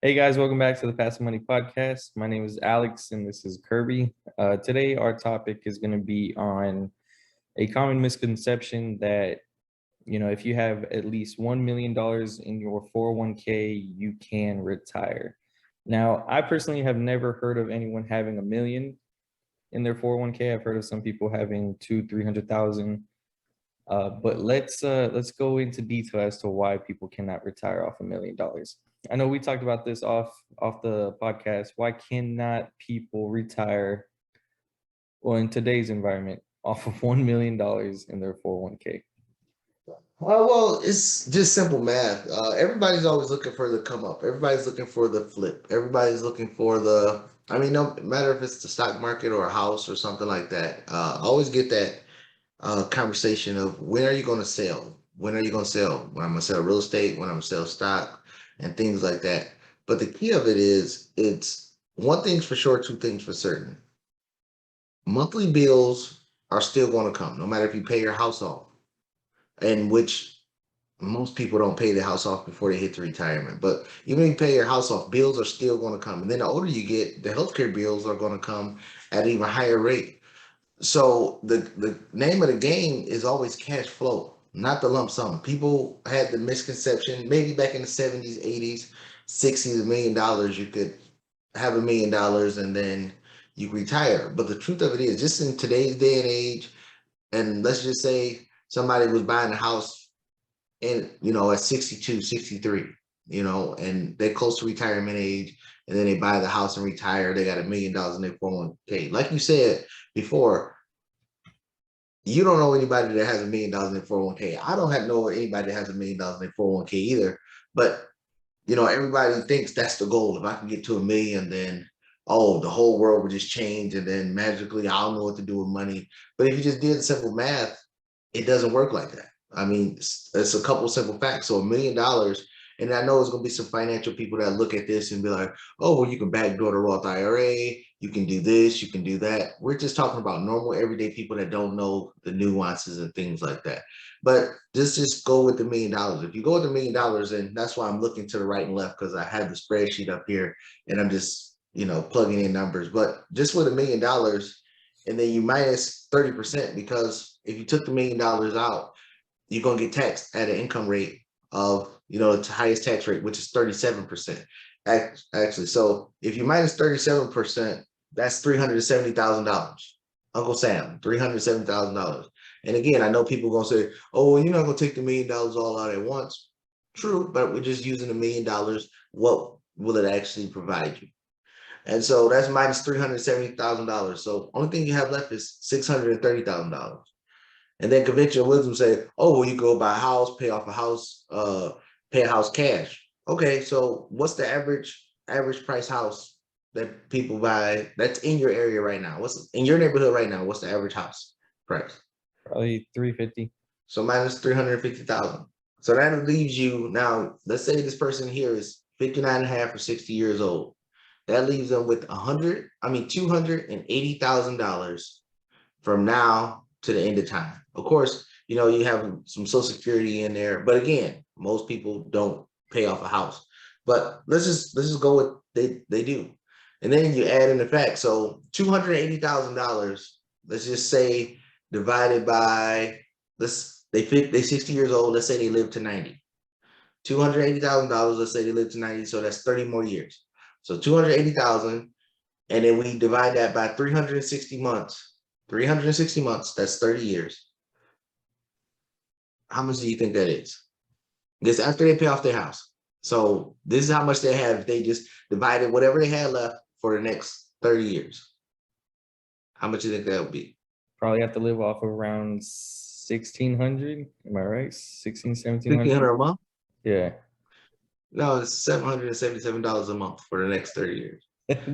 Hey guys, welcome back to the Passive Money Podcast. My name is Alex and this is Kirby. Today, our topic is going to be on a common misconception that, if you have at least $1 million in your 401k, you can retire. Now, I personally have never heard of anyone having a million in their 401k. I've heard of some people having 300,000. But let's go into detail as to why people cannot retire off $1 million. I know we talked about this off the podcast. Why cannot people retire, well, in today's environment, off of $1 million in their 401k? Well, it's just simple math. Everybody's always looking for the come up. Everybody's looking for the flip. Everybody's looking for I mean, no matter if it's the stock market or a house or something like that. I always get that conversation of when are you going to sell? When are you going to sell? When I'm going to sell real estate, when I'm going to sell stock and things like that. But the key of it is it's one thing's for sure, two things for certain. Monthly bills are still going to come, no matter if you pay your house off, and which most people don't pay the house off before they hit the retirement. But even if you pay your house off, bills are still going to come. And then the older you get, the healthcare bills are going to come at an even higher rate. So the name of the game is always cash flow, not the lump sum. People had the misconception, maybe back in the 70s, 80s, 60s, $1 million, you could have $1 million and then you retire. But the truth of it is, just in today's day and age, and let's just say somebody was buying a house and at 62, 63, and they're close to retirement age, and then they buy the house and retire, they got $1 million in their 401k. Like you said before, you don't know anybody that has $1 million in their 401k. I don't know anybody that has $1 million in their 401k either. But everybody thinks that's the goal. If I can get to 1 million, then the whole world would just change, and then magically I'll know what to do with money. But if you just did simple math, it doesn't work like that. I mean, it's a couple simple facts. So $1 million, and I know there's going to be some financial people that look at this and be like, oh, well, you can backdoor the Roth IRA, you can do this, you can do that. We're just talking about normal everyday people that don't know the nuances and things like that. But just go with the $1 million. If you go with $1 million, and that's why I'm looking to the right and left, because I have the spreadsheet up here and I'm just plugging in numbers. But just with $1 million, and then you minus 30%, because if you took the $1 million out, you're gonna get taxed at an income rate of the highest tax rate, which is 37%. Actually, so if you minus 37%, that's $370,000. Uncle Sam, $370,000. And again, I know people gonna say, "Oh, well, you're not gonna take the $1 million all out at once." True, but we're just using $1 million. What will it actually provide you? And so that's minus $370,000. So only thing you have left is $630,000. And then conventional wisdom say, oh, well, you go buy a house, pay off a house, pay a house cash. Okay, so what's the average price house that people buy that's in your area right now? What's in your neighborhood right now? What's the average house price? Probably 350. So minus 350,000. So that leaves you now. Let's say this person here is 59 and a half or 60 years old. That leaves them with $280,000 from now to the end of time. Of course, you have some Social Security in there, but again, most people don't pay off a house. But let's just go with they do, and then you add in the fact. So $280,000. Let's just say divided by they 60 years old. Let's say they live to 90. $280,000. Let's say they live to 90. So that's 30 more years. So 280,000, and then we divide that by 360 months. 360 months, that's 30 years. How much do you think that is? This after they pay off their house. So this is how much they have if they just divided whatever they had left for the next 30 years. How much do you think that would be? Probably have to live off of around 1600. Am I right? 16, 1700. 1,500 a month? Yeah. No, it's $777 a month for the next 30 years.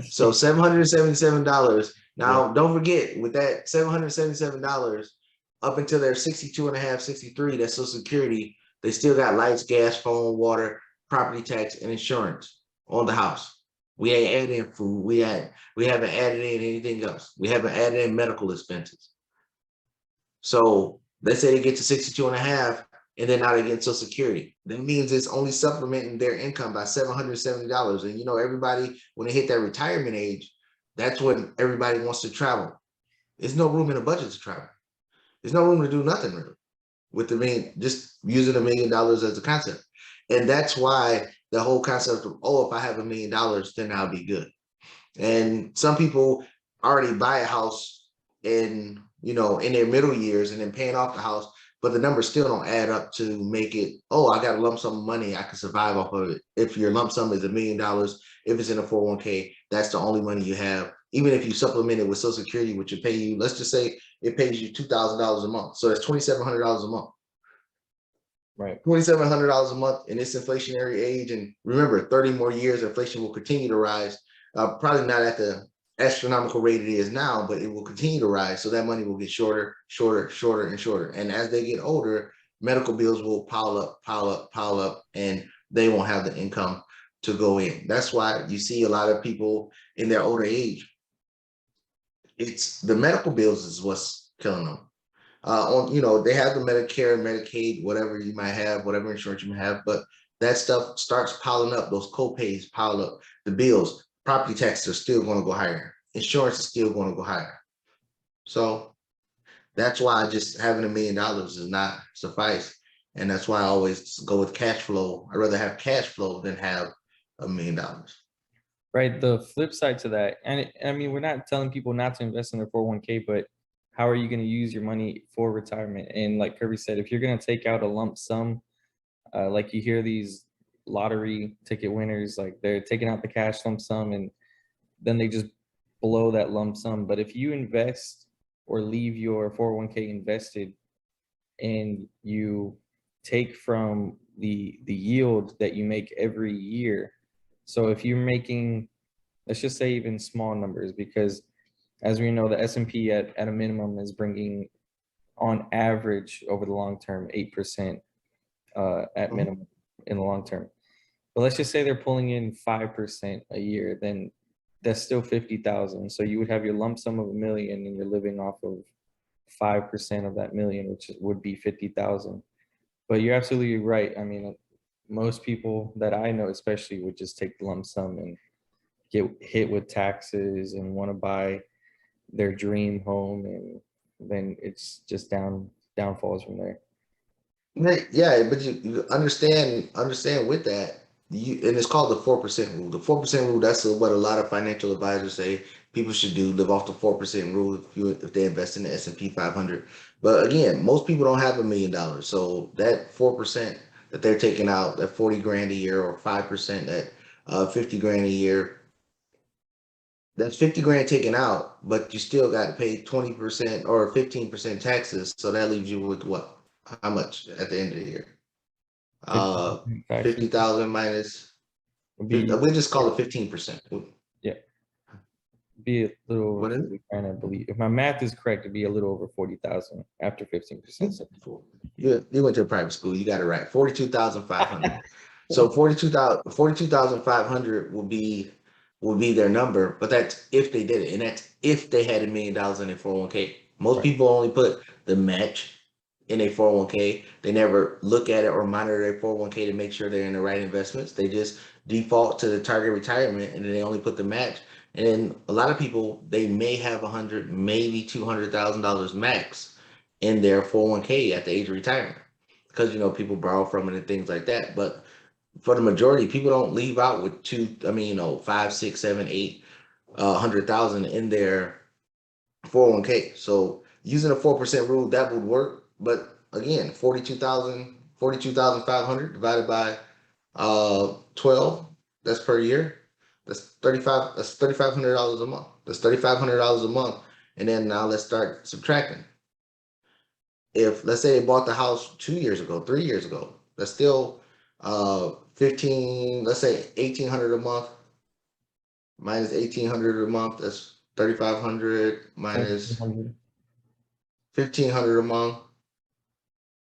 So $777. Now, don't forget, with that $777, up until they're 62 and a half, 63, that's Social Security, they still got lights, gas, phone, water, property tax, and insurance on the house. We ain't added in food. We haven't added in anything else. We haven't added in medical expenses. So let's say they get to 62 and a half. and then now they're getting Social Security. That means it's only supplementing their income by $770. And everybody, when they hit that retirement age, that's when everybody wants to travel. There's no room in the budget to travel. There's no room to do nothing really with just using $1 million as a concept. And that's why the whole concept of, oh, if I have $1 million, then I'll be good. And some people already buy a house in their middle years and then paying off the house, but the numbers still don't add up to make it, oh, I got a lump sum of money, I can survive off of it. If your lump sum is $1 million, if it's in a 401k, that's the only money you have. Even if you supplement it with Social Security, which would pay you, let's just say it pays you $2,000 a month. So that's $2,700 a month. Right. $2,700 a month in this inflationary age. And remember, 30 more years, inflation will continue to rise. Probably not at the astronomical rate it is now, but it will continue to rise. So that money will get shorter, shorter, shorter, and shorter. And as they get older, medical bills will pile up, pile up, pile up, and they won't have the income to go in. That's why you see a lot of people in their older age. It's the medical bills is what's killing them. They have the Medicare and Medicaid, whatever you might have, whatever insurance you might have, but that stuff starts piling up. Those co-pays pile up. The bills, property taxes are still going to go higher. Insurance is still going to go higher. So that's why just having $1 million does not suffice. And that's why I always go with cash flow. I'd rather have cash flow than have $1 million. Right. The flip side to that, and I mean, we're not telling people not to invest in their 401k, but how are you going to use your money for retirement? And like Kirby said, if you're going to take out a lump sum, like you hear these lottery ticket winners, like they're taking out the cash lump sum and then they just blow that lump sum. But if you invest or leave your 401k invested and you take from the yield that you make every year, so if you're making, let's just say even small numbers, because as we know, the S&P at a minimum is bringing on average over the long term 8% at minimum in the long term. But let's just say they're pulling in 5% a year, then that's still 50,000. So you would have your lump sum of $1 million and you're living off of 5% of that million, which would be 50,000. But you're absolutely right. I mean, most people that I know especially would just take the lump sum and get hit with taxes and want to buy their dream home, and then it's just downfalls from there. Right, yeah, but you understand with that, and it's called the 4% rule. The 4% rule, that's what a lot of financial advisors say people should do, live off the 4% rule if they invest in the S&P 500. But again, most people don't have $1 million. So that 4% that they're taking out, that 40 grand a year, or 5%, that 50 grand a year, that's 50 grand taken out, but you still got to pay 20% or 15% taxes. So that leaves you with what? How much at the end of the year? 50,000 minus, would we be, just call it 15%. yeah, be a little What over is it? 40, kind of believe. If my math is correct, it'd be a little over 40,000 after 15%. You went to a private school, you got it right. 42,500. So 42,500 will be their number, but that's if they did it, and that's if they had $1 million in their 401k. Most Right. people only put the match in a 401k. They never look at it or monitor their 401k to make sure they're in the right investments. They just default to the target retirement, and then they only put the match. And then a lot of people, they may have 100, maybe $200,000 max in their 401k at the age of retirement, because people borrow from it and things like that. But for the majority, people don't leave out with 5, 6, 7, 8, 100,000 in their 401k. So using a 4% rule, that would work. But again, 42,500 divided by 12, that's per year. That's $3,500 a month. That's $3,500 a month. And then now let's start subtracting. If let's say they bought the house 2 years ago, 3 years ago, that's still 15, let's say 1,800 a month minus 1,800 a month, that's 3,500 minus 1,500 a month.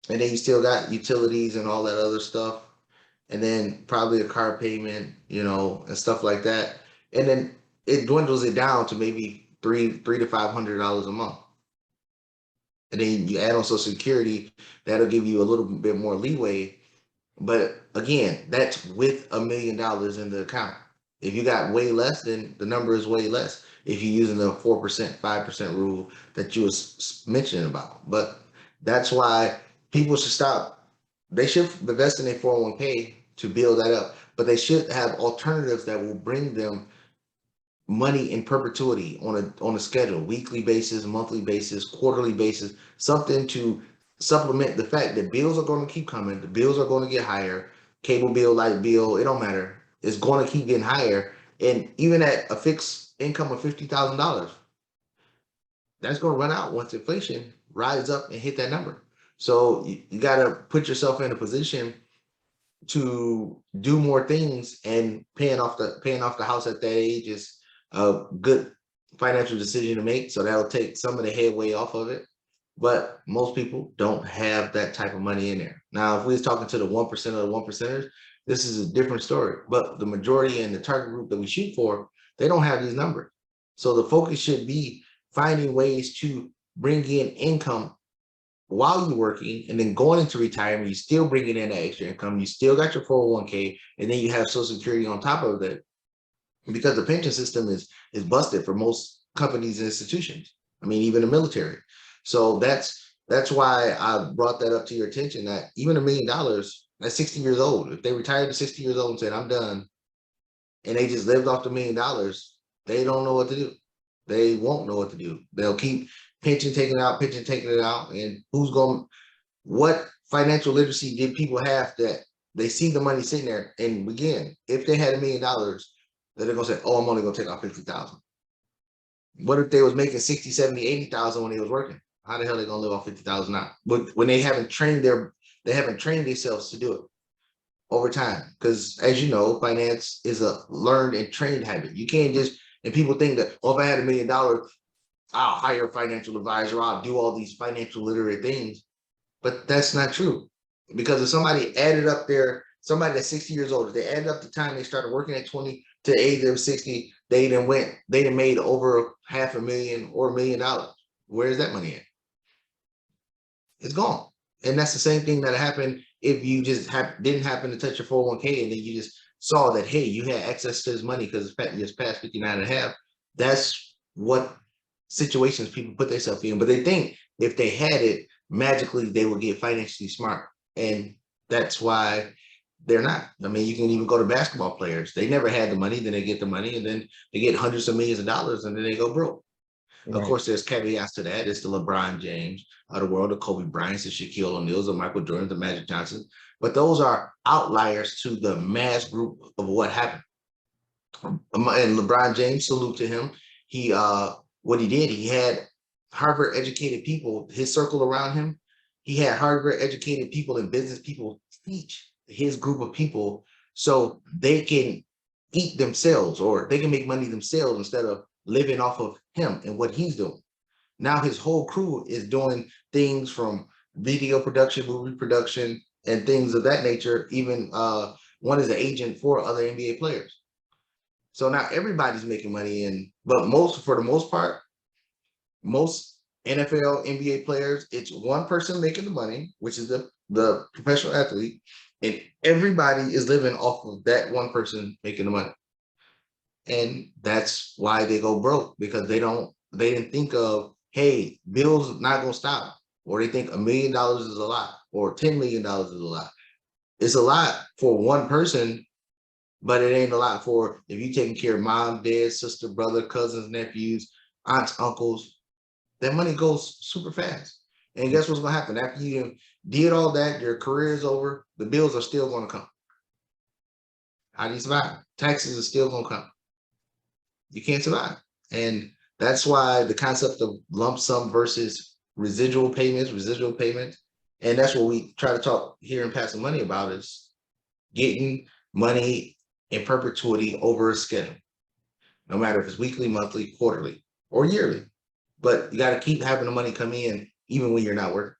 And then you still got utilities and all that other stuff. And then probably a car payment, and stuff like that. And then it dwindles it down to maybe $300 to $500 a month. and then you add on Social Security, that'll give you a little bit more leeway. But again, that's with $1 million in the account. If you got way less, then the number is way less. If you're using the 4%, 5% rule that you was mentioning about, but that's why people should stop. They should invest in a 401k to build that up, but they should have alternatives that will bring them money in perpetuity on a schedule, weekly basis, monthly basis, quarterly basis, something to supplement the fact that bills are going to keep coming. The bills are going to get higher. Cable bill, light bill, it don't matter. It's going to keep getting higher. And even at a fixed income of $50,000, that's going to run out once inflation rises up and hit that number. So you got to put yourself in a position to do more things, and paying off the house at that age is a good financial decision to make. So that'll take some of the headway off of it. But most people don't have that type of money in there. Now, if we was talking to the 1% of the 1%ers, this is a different story. But the majority and the target group that we shoot for, they don't have these numbers. So the focus should be finding ways to bring in income while you're working, and then going into retirement, you still bringing in that extra income. You still got your 401k, and then you have Social Security on top of that, because the pension system is busted for most companies and institutions. I mean, even the military. So that's why I brought that up to your attention, that even $1 million at 60 years old, if they retired at 60 years old and said, I'm done, and they just lived off the $1 million, they don't know what to do. They won't know what to do. They'll keep pension taking it out, and what financial literacy did people have that they see the money sitting there? And again, if they had $1 million, then they're gonna say, oh, I'm only gonna take out 50,000. What if they was making 60, 70, 80,000 when they was working? How the hell are they gonna live off 50,000 now? But when they haven't trained themselves to do it over time. Because as you know, finance is a learned and trained habit. You can't just, and people think that, oh, if I had $1 million, I'll hire a financial advisor, I'll do all these financial literate things. But that's not true. Because if somebody that's 60 years old, if they added up the time they started working at 20 to the age of 60, they done made over $500,000 or $1 million. Where's that money at? It's gone. And that's the same thing that happened if you just didn't happen to touch your 401k, and then you just saw that, hey, you had access to this money because it's past 59 and a half. That's what situations people put themselves in. But they think if they had it, magically they will get financially smart. And that's why they're not. I mean, you can even go to basketball players. They never had the money, then they get the money, and then they get hundreds of millions of dollars, and then they go broke. Of Right. course, there's caveats to that. It's the LeBron James of the world, the Kobe Bryants, the Shaquille O'Neals, the Michael Jordans, the Magic Johnson. But those are outliers to the mass group of what happened. And LeBron James, salute to him. He what he did, he had Harvard educated people, his circle around him. He had Harvard educated people and business people teach his group of people so they can eat themselves, or they can make money themselves instead of living off of him and what he's doing. Now his whole crew is doing things from video production, movie production, and things of that nature. Even one is an agent for other NBA players. So now everybody's making money, but for the most part, most NFL, NBA players, it's one person making the money, which is the professional athlete, and everybody is living off of that one person making the money. And that's why they go broke, because they didn't think of, hey, bills not gonna stop, or they think $1 million is a lot, or $10 million is a lot. It's a lot for one person, but it ain't a lot for if you taking care of mom, dad, sister, brother, cousins, nephews, aunts, uncles. That money goes super fast. And guess what's gonna happen? After you did all that, your career is over, the bills are still gonna come. How do you survive? Taxes are still gonna come. You can't survive. And that's why the concept of lump sum versus residual payments, and that's what we try to talk here in Passing Money about, is getting money in perpetuity over a schedule, no matter if it's weekly, monthly, quarterly, or yearly. But you got to keep having the money come in even when you're not working.